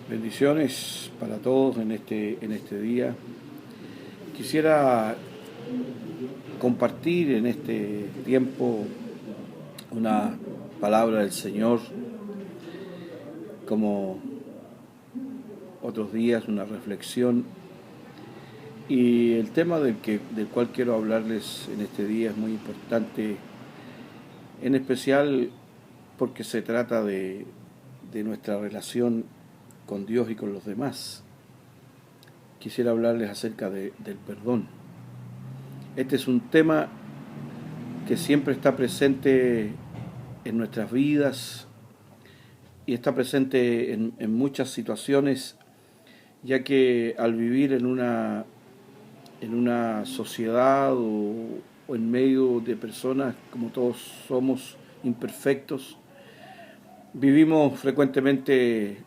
Bendiciones para todos en este día. Quisiera compartir en este tiempo una palabra del Señor, como otros días, una reflexión. Y el tema del cual quiero hablarles en este día es muy importante, en especial porque se trata de nuestra relación con Dios y con los demás. Quisiera hablarles acerca del perdón. Este es un tema que siempre está presente en nuestras vidas y está presente en muchas situaciones, ya que al vivir en una sociedad o en medio de personas, como todos somos imperfectos, vivimos frecuentemente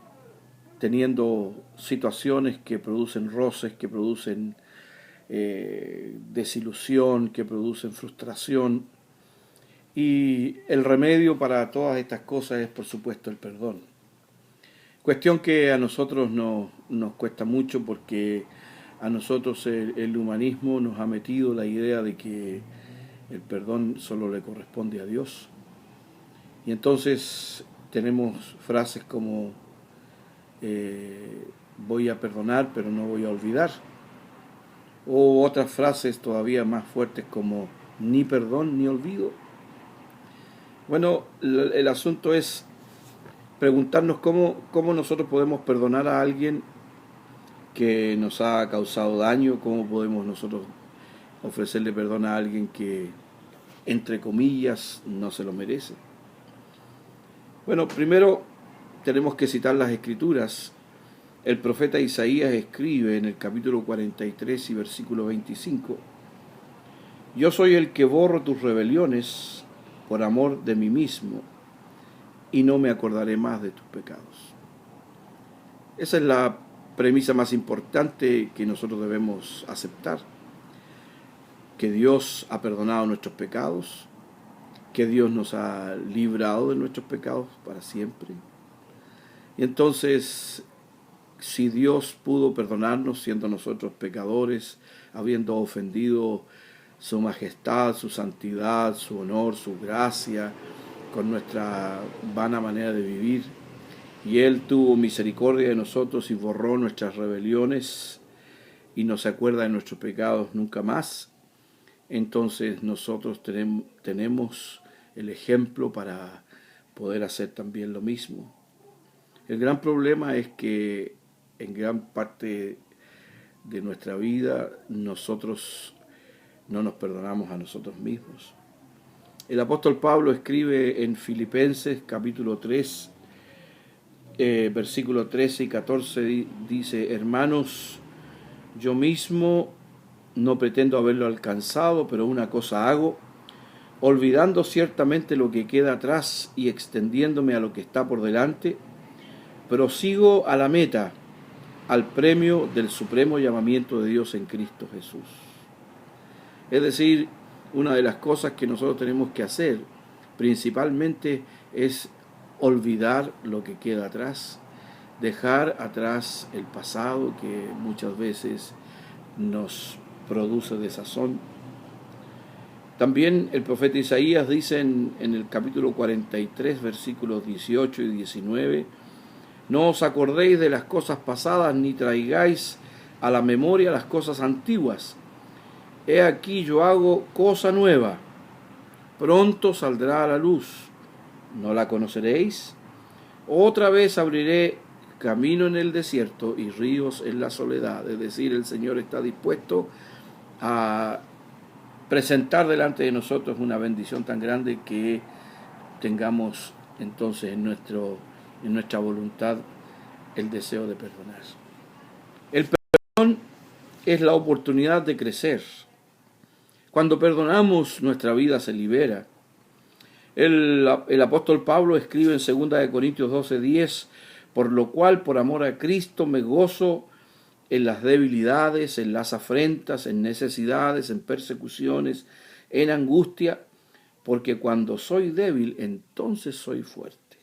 teniendo situaciones que producen roces, que producen desilusión, que producen frustración. Y el remedio para todas estas cosas es, por supuesto, el perdón. Cuestión que a nosotros nos cuesta mucho porque a nosotros el humanismo nos ha metido la idea de que el perdón solo le corresponde a Dios. Y entonces tenemos frases como voy a perdonar pero no voy a olvidar. O otras frases todavía más fuertes como ni perdón ni olvido. Bueno, el asunto es preguntarnos cómo nosotros podemos perdonar a alguien que nos ha causado daño, cómo podemos nosotros ofrecerle perdón a alguien que, entre comillas, no se lo merece. Bueno, primero tenemos que citar las Escrituras. El profeta Isaías escribe en el capítulo 43 y versículo 25: Yo soy el que borro tus rebeliones por amor de mí mismo, y no me acordaré más de tus pecados. Esa es la premisa más importante que nosotros debemos aceptar, que Dios ha perdonado nuestros pecados, que Dios nos ha librado de nuestros pecados para siempre. Y entonces, si Dios pudo perdonarnos siendo nosotros pecadores, habiendo ofendido su majestad, su santidad, su honor, su gracia, con nuestra vana manera de vivir, y Él tuvo misericordia de nosotros y borró nuestras rebeliones y no se acuerda de nuestros pecados nunca más, entonces nosotros tenemos el ejemplo para poder hacer también lo mismo. El gran problema es que en gran parte de nuestra vida nosotros no nos perdonamos a nosotros mismos. El apóstol Pablo escribe en Filipenses capítulo 3, versículo 13 y 14, dice: Hermanos, yo mismo no pretendo haberlo alcanzado, pero una cosa hago, olvidando ciertamente lo que queda atrás y extendiéndome a lo que está por delante, prosigo a la meta, al premio del supremo llamamiento de Dios en Cristo Jesús. Es decir, una de las cosas que nosotros tenemos que hacer principalmente es olvidar lo que queda atrás, dejar atrás el pasado que muchas veces nos produce desazón. También el profeta Isaías dice en el capítulo 43, versículos 18 y 19: No os acordéis de las cosas pasadas, ni traigáis a la memoria las cosas antiguas. He aquí yo hago cosa nueva, pronto saldrá a la luz, ¿no la conoceréis? Otra vez abriré camino en el desierto y ríos en la soledad. Es decir, el Señor está dispuesto a presentar delante de nosotros una bendición tan grande que tengamos entonces en nuestra voluntad el deseo de perdonar. El perdón es la oportunidad de crecer. Cuando perdonamos, nuestra vida se libera. El apóstol Pablo escribe en 2 Corintios 12:10: Por lo cual, por amor a Cristo, me gozo en las debilidades, en las afrentas, en necesidades, en persecuciones, en angustia, porque cuando soy débil, entonces soy fuerte.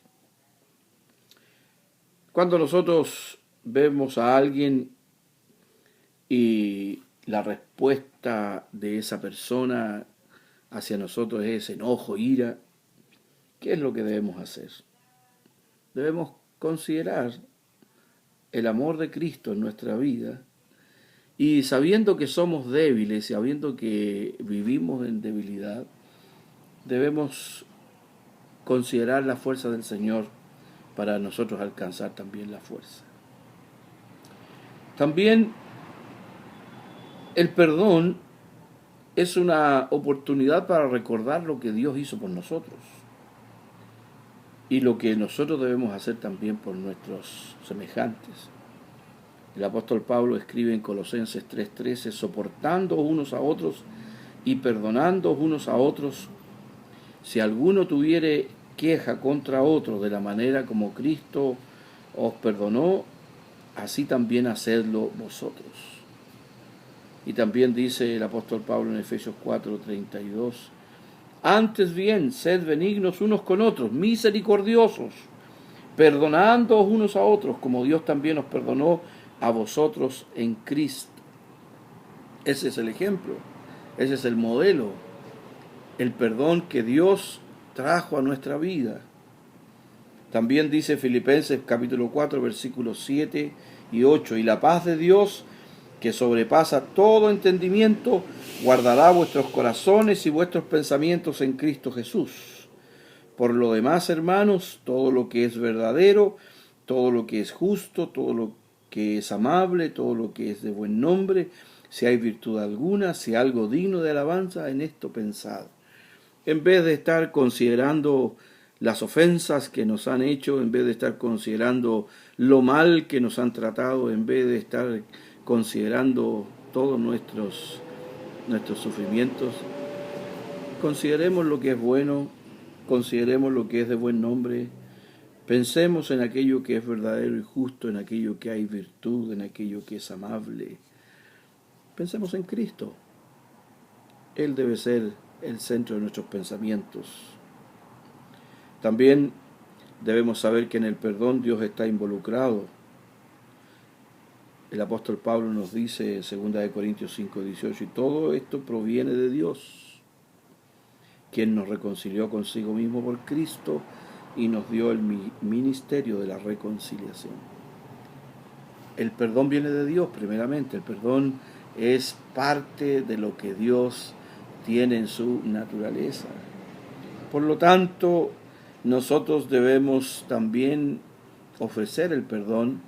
Cuando nosotros vemos a alguien y la respuesta de esa persona hacia nosotros es enojo, ira, ¿qué es lo que debemos hacer? Debemos considerar el amor de Cristo en nuestra vida y sabiendo que somos débiles, sabiendo que vivimos en debilidad, debemos considerar la fuerza del Señor para nosotros alcanzar también la fuerza. También el perdón es una oportunidad para recordar lo que Dios hizo por nosotros y lo que nosotros debemos hacer también por nuestros semejantes. El apóstol Pablo escribe en Colosenses 3:13, soportando unos a otros y perdonando unos a otros, si alguno tuviere queja contra otro de la manera como Cristo os perdonó, así también hacedlo vosotros. Y también dice el apóstol Pablo en Efesios 4:32, antes bien, sed benignos unos con otros, misericordiosos, perdonándoos unos a otros, como Dios también os perdonó a vosotros en Cristo. Ese es el ejemplo, ese es el modelo, el perdón que Dios trajo a nuestra vida. También dice Filipenses capítulo 4, versículos 7 y 8, y la paz de Dios, que sobrepasa todo entendimiento, guardará vuestros corazones y vuestros pensamientos en Cristo Jesús. Por lo demás, hermanos, todo lo que es verdadero, todo lo que es justo, todo lo que es amable, todo lo que es de buen nombre, si hay virtud alguna, si algo digno de alabanza, en esto pensad. En vez de estar considerando las ofensas que nos han hecho, en vez de estar considerando lo mal que nos han tratado, en vez de estar considerando todos nuestros sufrimientos, consideremos lo que es bueno, consideremos lo que es de buen nombre, pensemos en aquello que es verdadero y justo, en aquello que hay virtud, en aquello que es amable. Pensemos en Cristo. Él debe ser el centro de nuestros pensamientos. También debemos saber que en el perdón Dios está involucrado. El apóstol Pablo nos dice en 2 Corintios 5:18, y todo esto proviene de Dios, quien nos reconcilió consigo mismo por Cristo y nos dio el ministerio de la reconciliación. El perdón viene de Dios primeramente, el perdón es parte de lo que Dios tiene en su naturaleza. Por lo tanto, nosotros debemos también ofrecer el perdón,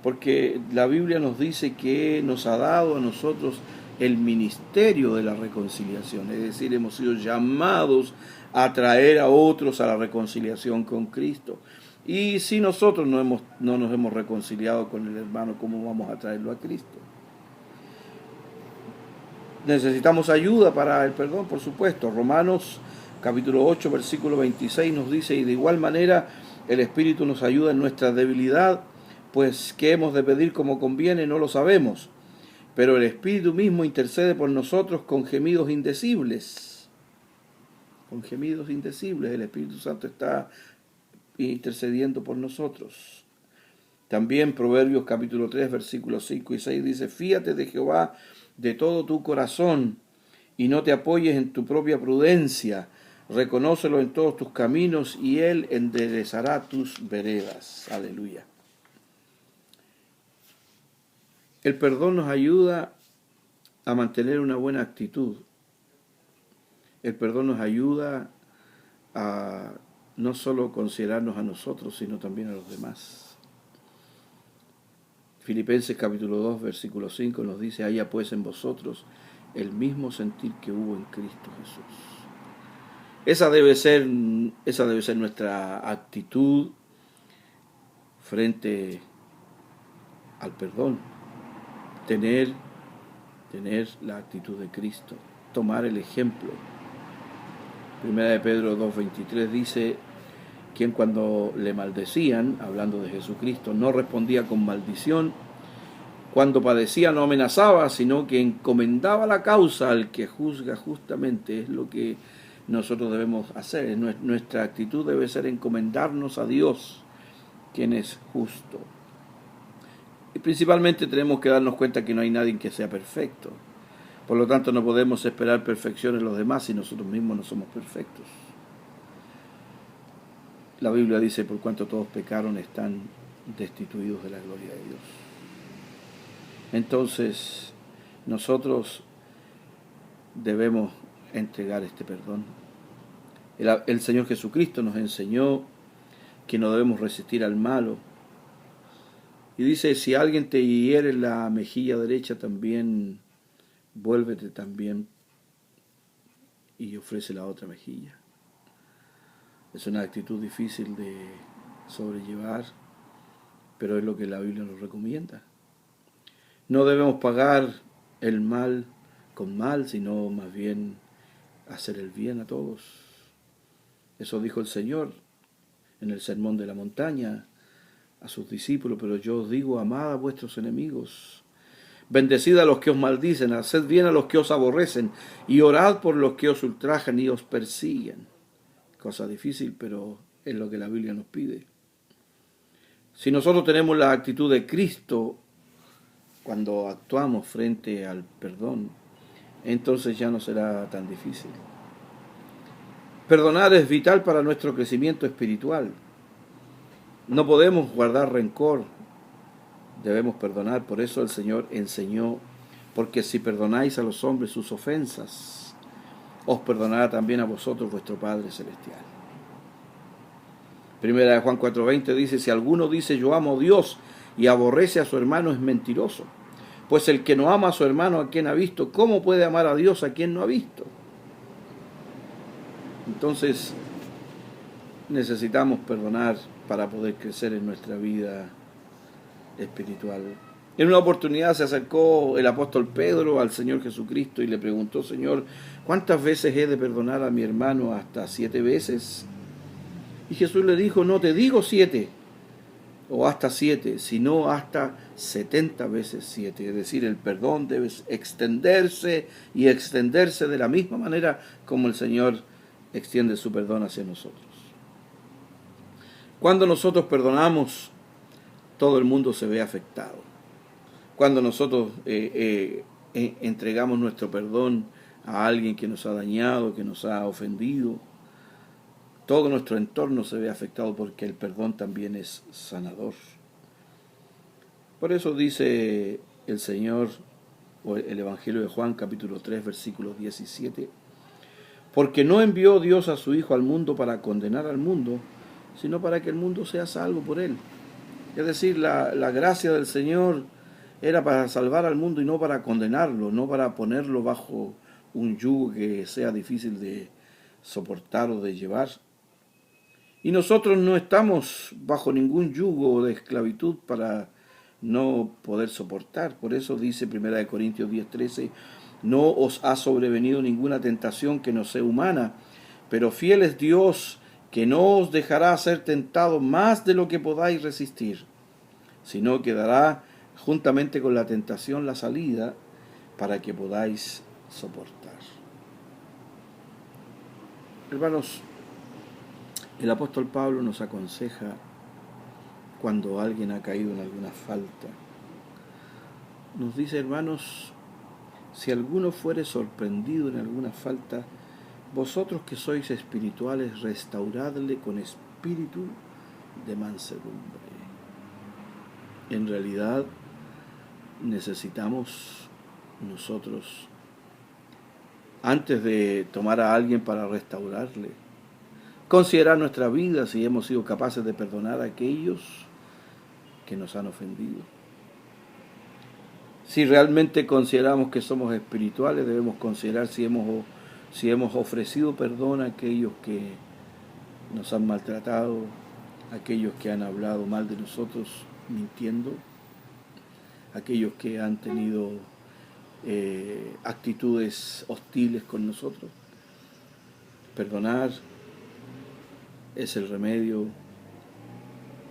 porque la Biblia nos dice que nos ha dado a nosotros el ministerio de la reconciliación, es decir, hemos sido llamados a traer a otros a la reconciliación con Cristo. Y si nosotros no nos hemos reconciliado con el hermano, ¿cómo vamos a traerlo a Cristo? Necesitamos ayuda para el perdón, por supuesto. Romanos capítulo 8, versículo 26 nos dice, y de igual manera el Espíritu nos ayuda en nuestra debilidad, pues qué hemos de pedir como conviene no lo sabemos, pero el Espíritu mismo intercede por nosotros con gemidos indecibles. Con gemidos indecibles, el Espíritu Santo está intercediendo por nosotros. También Proverbios capítulo 3, versículos 5 y 6 dice, fíate de Jehová de todo tu corazón y no te apoyes en tu propia prudencia, reconócelo en todos tus caminos y Él enderezará tus veredas. Aleluya. El perdón nos ayuda a mantener una buena actitud. El perdón nos ayuda a no solo considerarnos a nosotros, sino también a los demás. Filipenses capítulo 2, versículo 5 nos dice, haya pues en vosotros el mismo sentir que hubo en Cristo Jesús. Esa debe ser nuestra actitud frente al perdón. Tener la actitud de Cristo, tomar el ejemplo. Primera de Pedro 2:23 dice, quien cuando le maldecían, hablando de Jesucristo, no respondía con maldición, cuando padecía no amenazaba, sino que encomendaba la causa al que juzga justamente. Es lo que nosotros debemos hacer. Nuestra actitud debe ser encomendarnos a Dios, quien es justo. Principalmente tenemos que darnos cuenta que no hay nadie que sea perfecto. Por lo tanto, no podemos esperar perfección en los demás si nosotros mismos no somos perfectos. La Biblia dice, por cuanto todos pecaron, están destituidos de la gloria de Dios. Entonces, nosotros debemos entregar este perdón. El Señor Jesucristo nos enseñó que no debemos resistir al malo. Y dice, si alguien te hiere la mejilla derecha, también vuélvete también y ofrece la otra mejilla. Es una actitud difícil de sobrellevar, pero es lo que la Biblia nos recomienda. No debemos pagar el mal con mal, sino más bien hacer el bien a todos. Eso dijo el Señor en el Sermón de la Montaña a sus discípulos, pero yo os digo, amad a vuestros enemigos, bendecid a los que os maldicen, haced bien a los que os aborrecen, y orad por los que os ultrajan y os persiguen. Cosa difícil, pero es lo que la Biblia nos pide. Si nosotros tenemos la actitud de Cristo cuando actuamos frente al perdón, entonces ya no será tan difícil. Perdonar es vital para nuestro crecimiento espiritual. No podemos guardar rencor, debemos perdonar. Por eso el Señor enseñó, porque si perdonáis a los hombres sus ofensas, os perdonará también a vosotros vuestro Padre Celestial. Primera de Juan 4:20 dice, si alguno dice yo amo a Dios y aborrece a su hermano es mentiroso. Pues el que no ama a su hermano a quien ha visto, ¿cómo puede amar a Dios a quien no ha visto? Entonces, necesitamos perdonar para poder crecer en nuestra vida espiritual. En una oportunidad se acercó el apóstol Pedro al Señor Jesucristo y le preguntó, Señor, ¿cuántas veces he de perdonar a mi hermano? ¿Hasta 7 veces? Y Jesús le dijo, no te digo 7 o hasta 7, sino hasta 70 veces 7. Es decir, el perdón debe extenderse y extenderse de la misma manera como el Señor extiende su perdón hacia nosotros. Cuando nosotros perdonamos, todo el mundo se ve afectado. Cuando nosotros entregamos nuestro perdón a alguien que nos ha dañado, que nos ha ofendido, todo nuestro entorno se ve afectado porque el perdón también es sanador. Por eso dice el Señor, o el Evangelio de Juan, capítulo 3, versículo 17, porque no envió Dios a su Hijo al mundo para condenar al mundo, sino para que el mundo sea salvo por él. Es decir, la gracia del Señor era para salvar al mundo y no para condenarlo, no para ponerlo bajo un yugo que sea difícil de soportar o de llevar. Y nosotros no estamos bajo ningún yugo de esclavitud para no poder soportar. Por eso dice 1 Corintios 10:13, no os ha sobrevenido ninguna tentación que no sea humana, pero fiel es Dios, que no os dejará ser tentado más de lo que podáis resistir, sino que dará juntamente con la tentación la salida para que podáis soportar. Hermanos, el apóstol Pablo nos aconseja cuando alguien ha caído en alguna falta. Nos dice, hermanos, si alguno fuere sorprendido en alguna falta, vosotros que sois espirituales, restauradle con espíritu de mansedumbre. En realidad, necesitamos nosotros, antes de tomar a alguien para restaurarle, considerar nuestra vida si hemos sido capaces de perdonar a aquellos que nos han ofendido. Si realmente consideramos que somos espirituales, debemos considerar si hemos ofrecido perdón a aquellos que nos han maltratado, a aquellos que han hablado mal de nosotros mintiendo, a aquellos que han tenido actitudes hostiles con nosotros. Perdonar es el remedio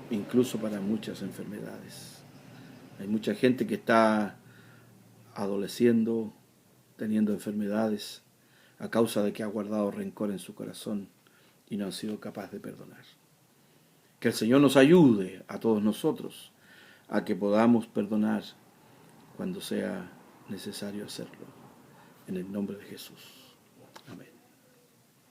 incluso para muchas enfermedades. Hay mucha gente que está adoleciendo, teniendo enfermedades a causa de que ha guardado rencor en su corazón y no ha sido capaz de perdonar. Que el Señor nos ayude a todos nosotros a que podamos perdonar cuando sea necesario hacerlo. En el nombre de Jesús. Amén.